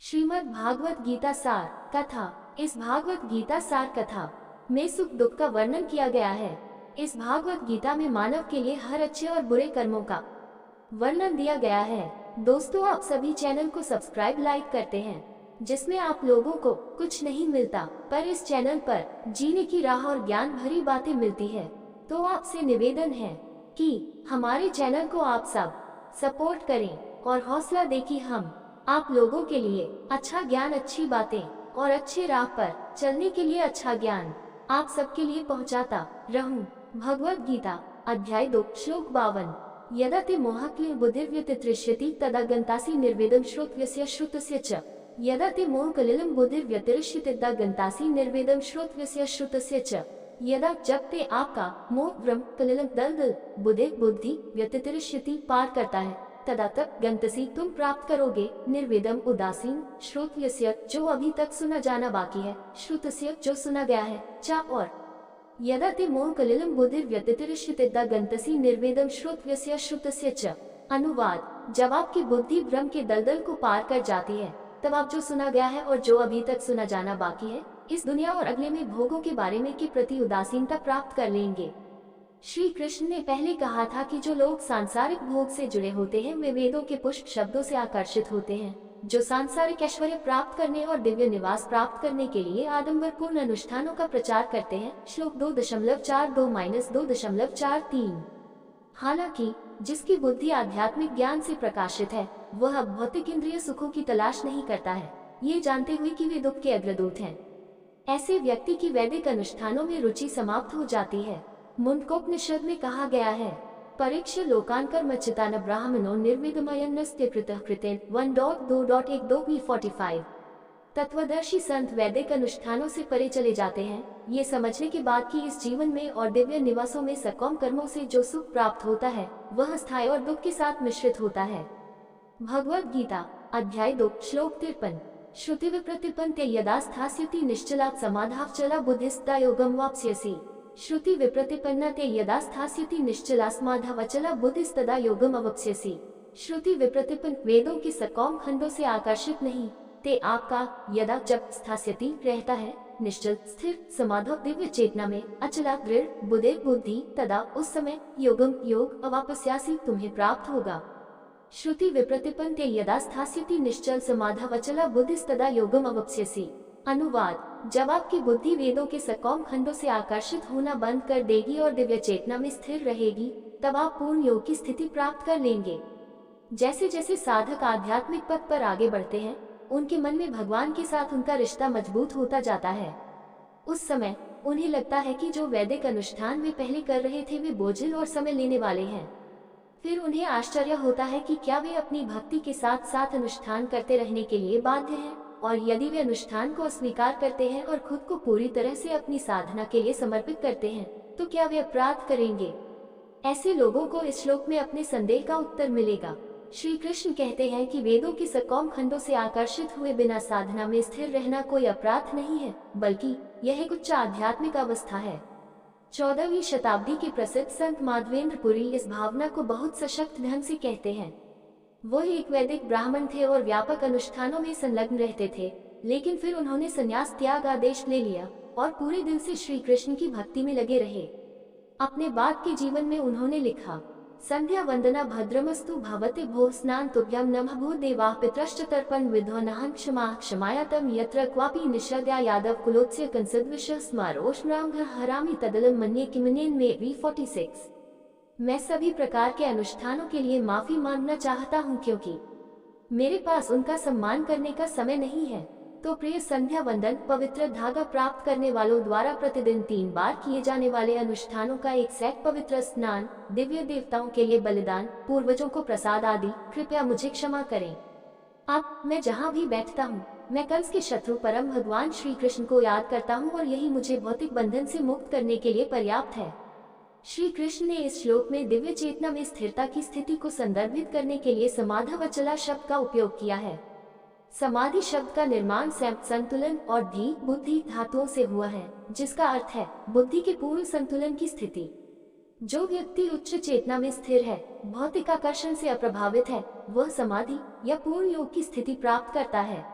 श्रीमद् भागवत गीता सार कथा। इस भागवत गीता सार कथा में सुख दुख का वर्णन किया गया है। इस भागवत गीता में मानव के लिए हर अच्छे और बुरे कर्मों का वर्णन दिया गया है। दोस्तों, आप सभी चैनल को सब्सक्राइब लाइक करते हैं, जिसमें आप लोगों को कुछ नहीं मिलता, पर इस चैनल पर जीने की राह और ज्ञान भरी बातें मिलती है। तो आपसे निवेदन है कि हमारे चैनल को आप सब सपोर्ट करें और हौसला दें कि हम आप लोगों के लिए अच्छा ज्ञान, अच्छी बातें और अच्छे राह पर चलने के लिए अच्छा ज्ञान आप सबके लिए पहुंचाता रहूं। भगवत गीता अध्याय 2 श्लोक 52। यदा ते मोहक्लिर बुद्धिर्व्यतिष्यति तदा गन्तासि निर्वेदं श्रोतव्यस्य श्रुतस्य च। यदा ते मोहकलिलं बुद्धिर्व्यतिष्यति तदा गन्तासि निर्वेदं श्रोतव्यस्य श्रुतस्य च। यदा जब ते आपका मोह ब्रह्म कलिलं दलदल बुद्धि व्यतिष्यति पार करता है, तदा तक गंतसी तुम प्राप्त करोगे निर्वेदम उदासीन श्रोतस्य जो अभी तक सुना जाना बाकी है, श्रुतस्य जो सुना गया है, चा और यदा ते मोह कलिलम बुद्धि व्यतिष्यति तदा गंतसी निर्वेदम श्रोतस्य श्रुतस्य च। अनुवाद: जब आपकी बुद्धि ब्रह्म के दलदल को पार कर जाती है, तब आप जो सुना गया है और जो अभी तक सुना जाना बाकी है, इस दुनिया और अगले में भोगों के बारे में के प्रति उदासीनता प्राप्त कर लेंगे। श्री कृष्ण ने पहले कहा था कि जो लोग सांसारिक भोग से जुड़े होते हैं, वे वेदों के पुष्प शब्दों से आकर्षित होते हैं, जो सांसारिक ऐश्वर्य प्राप्त करने और दिव्य निवास प्राप्त करने के लिए आडंबर पूर्ण अनुष्ठानों का प्रचार करते हैं। श्लोक 2.42-2.43। हालांकि जिसकी बुद्धि आध्यात्मिक ज्ञान से प्रकाशित है, वह भौतिक इंद्रिय सुखों की तलाश नहीं करता है, ये जानते हुए कि वे दुख के अग्रदूत हैं। ऐसे व्यक्ति की वैदिक अनुष्ठानों में रुचि समाप्त हो जाती है। मुंडकोपनिषद में कहा गया है, परीक्ष लोकांकर्मचितान ब्राह्मणो निर्विदमयन्नस्त्य कृतः कृतेन 1.2.1.45। तत्वदर्शी संत वैदिक अनुष्ठानों से परे चले जाते हैं, ये समझने के बाद कि इस जीवन में और दिव्य निवासों में सकाम कर्मों से जो सुख प्राप्त होता है, वह स्थायी और दुख के साथ मिश्रित होता है। भगवत गीता अध्याय 2 श्लोक 53। श्रुति विप्रतिपन्ते यदा स्थास्यति निश्चलात् समाधावचला बुद्धिस्ता योगम वाप्स्यसि। श्रुति विप्रतिपन्ना ते यदा स्थास्यति निश्चलास्माधावचला बुद्धिस्तदा योगम अवप्स्यसि। श्रुति विप्रतिपन्न वेदों के सकाम खंडों से आकर्षित नहीं, ते आपका यदा जब स्थास्यति रहता है, निश्चल स्थिर समाधव दिव्य चेतना में, अचला दृढ़ बुद्धि तदा उस समय योगम योग अवापस्यासि तुम्हें प्राप्त होगा। श्रुति विप्रतिपन्न ते यदा स्थास्यति निश्चल समाधावचला बुद्धिस्तदा योगम अवप्स्यसि। अनुवाद: जब आपकी बुद्धि वेदों के सकाम खंडों से आकर्षित होना बंद कर देगी और दिव्य चेतना में स्थिर रहेगी, तब आप पूर्ण योग की स्थिति प्राप्त कर लेंगे। जैसे जैसे साधक आध्यात्मिक पथ पर आगे बढ़ते हैं, उनके मन में भगवान के साथ उनका रिश्ता मजबूत होता जाता है। उस समय उन्हें लगता है कि जो वैदिक अनुष्ठान वे पहले कर रहे थे, वे बोझिल और समय लेने वाले हैं। फिर उन्हें आश्चर्य होता है कि क्या वे अपनी भक्ति के साथ साथ अनुष्ठान करते रहने के लिए बाध्य हैं, और यदि वे अनुष्ठान को अस्वीकार करते हैं और खुद को पूरी तरह से अपनी साधना के लिए समर्पित करते हैं, तो क्या वे अपराध करेंगे? ऐसे लोगों को इस श्लोक में अपने संदेह का उत्तर मिलेगा। श्री कृष्ण कहते हैं कि वेदों के सकाम खंडों से आकर्षित हुए बिना साधना में स्थिर रहना कोई अपराध नहीं है, बल्कि यह एक उच्च आध्यात्मिक अवस्था है। 14वीं शताब्दी के प्रसिद्ध संत माधवेंद्र पुरी इस भावना को बहुत सशक्त ढंग से कहते हैं। वो एक वैदिक ब्राह्मण थे और व्यापक अनुष्ठानों में संलग्न रहते थे, लेकिन फिर उन्होंने संन्यास त्याग आदेश ले लिया और पूरे दिल से श्री कृष्ण की भक्ति में लगे रहे। अपने बाद के जीवन में उन्होंने लिखा, संध्या वंदना भद्रमस्तु भवते भो स्नान तुभ्यं नमः भू देवाः पितरश्च तर्पण विध्वनहं क्षमायातम यत्र क्वापि निषद्या यादव कुलोत्स्य कंसद्विष स्मारोष्णांग हरामि तदलम मन्ये किमनेन में V46। मैं सभी प्रकार के अनुष्ठानों के लिए माफी मांगना चाहता हूँ, क्योंकि मेरे पास उनका सम्मान करने का समय नहीं है। तो प्रिय संध्या वंदन, पवित्र धागा प्राप्त करने वालों द्वारा प्रतिदिन 3 बार किए जाने वाले अनुष्ठानों का एक सेट, पवित्र स्नान, दिव्य देवताओं के लिए बलिदान, पूर्वजों को प्रसाद आदि, कृपया मुझे क्षमा करें। अब मैं जहाँ भी बैठता हूँ, मैं कंस के शत्रु परम भगवान श्री कृष्ण को याद करता हूँ, और यही मुझे भौतिक बंधन से मुक्त करने के लिए पर्याप्त है। श्री कृष्ण ने इस श्लोक में दिव्य चेतना में स्थिरता की स्थिति को संदर्भित करने के लिए समाधावचला शब्द का उपयोग किया है। समाधि शब्द का निर्माण संतुलन और धी बुद्धि धातुओं से हुआ है, जिसका अर्थ है बुद्धि के पूर्ण संतुलन की स्थिति। जो व्यक्ति उच्च चेतना में स्थिर है, भौतिक आकर्षण से अप्रभावित है, वह समाधि या पूर्ण योग की स्थिति प्राप्त करता है।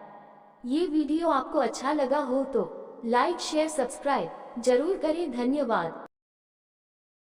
ये वीडियो आपको अच्छा लगा हो तो लाइक शेयर सब्सक्राइब जरूर करें। धन्यवाद।